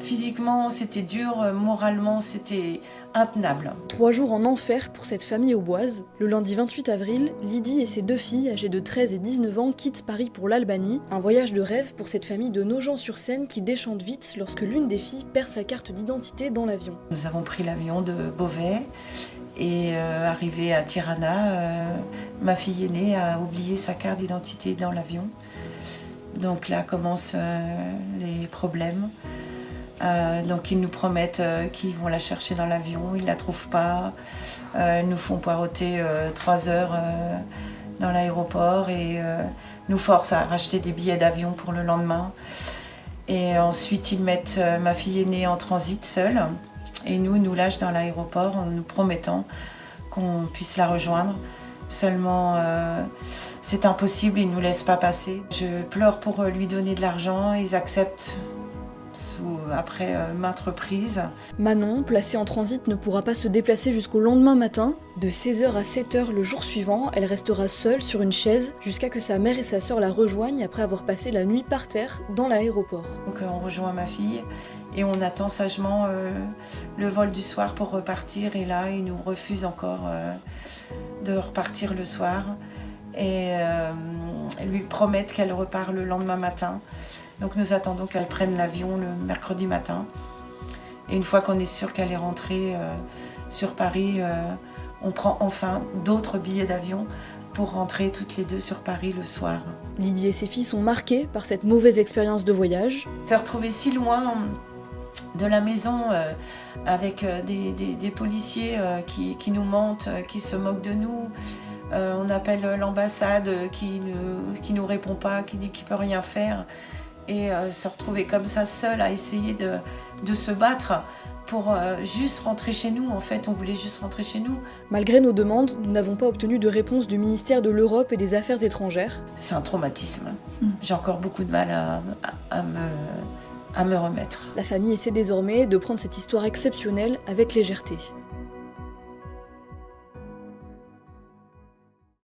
Physiquement, c'était dur, moralement, c'était intenable. 3 jours en enfer pour cette famille auboise. Le lundi 28 avril, Lydie et ses 2 filles, âgées de 13 et 19 ans, quittent Paris pour l'Albanie. Un voyage de rêve pour cette famille de Nogent-sur-Seine qui déchante vite lorsque l'une des filles perd sa carte d'identité dans l'avion. Nous avons pris l'avion de Beauvais et arrivé à Tirana, ma fille aînée a oublié sa carte d'identité dans l'avion. Donc là commencent les problèmes. Donc ils nous promettent qu'ils vont la chercher dans l'avion, ils ne la trouvent pas. Ils nous font poireauter 3 heures dans l'aéroport et nous forcent à racheter des billets d'avion pour le lendemain. Et ensuite ils mettent ma fille aînée en transit seule et nous lâchent dans l'aéroport en nous promettant qu'on puisse la rejoindre. Seulement c'est impossible, ils ne nous laissent pas passer. Je pleure pour lui donner de l'argent, ils acceptent. Après maintes reprises. Manon, placée en transit, ne pourra pas se déplacer jusqu'au lendemain matin. De 16h à 7h le jour suivant, elle restera seule sur une chaise jusqu'à que sa mère et sa sœur la rejoignent après avoir passé la nuit par terre dans l'aéroport. Donc on rejoint ma fille et on attend sagement le vol du soir pour repartir et là ils nous refusent encore de repartir le soir et lui promettent qu'elle repart le lendemain matin. Donc nous attendons qu'elle prenne l'avion le mercredi matin. Et une fois qu'on est sûr qu'elle est rentrée sur Paris, on prend enfin d'autres billets d'avion pour rentrer toutes les deux sur Paris le soir. Lydie et ses filles sont marquées par cette mauvaise expérience de voyage. Se retrouver si loin de la maison avec des policiers qui nous mentent, qui se moquent de nous. On appelle l'ambassade qui nous répond pas, qui dit qu'il peut rien faire. Et se retrouver comme ça seul à essayer de se battre pour juste rentrer chez nous. En fait, on voulait juste rentrer chez nous. Malgré nos demandes, nous n'avons pas obtenu de réponse du ministère de l'Europe et des Affaires étrangères. C'est un traumatisme. J'ai encore beaucoup de mal à me remettre. La famille essaie désormais de prendre cette histoire exceptionnelle avec légèreté.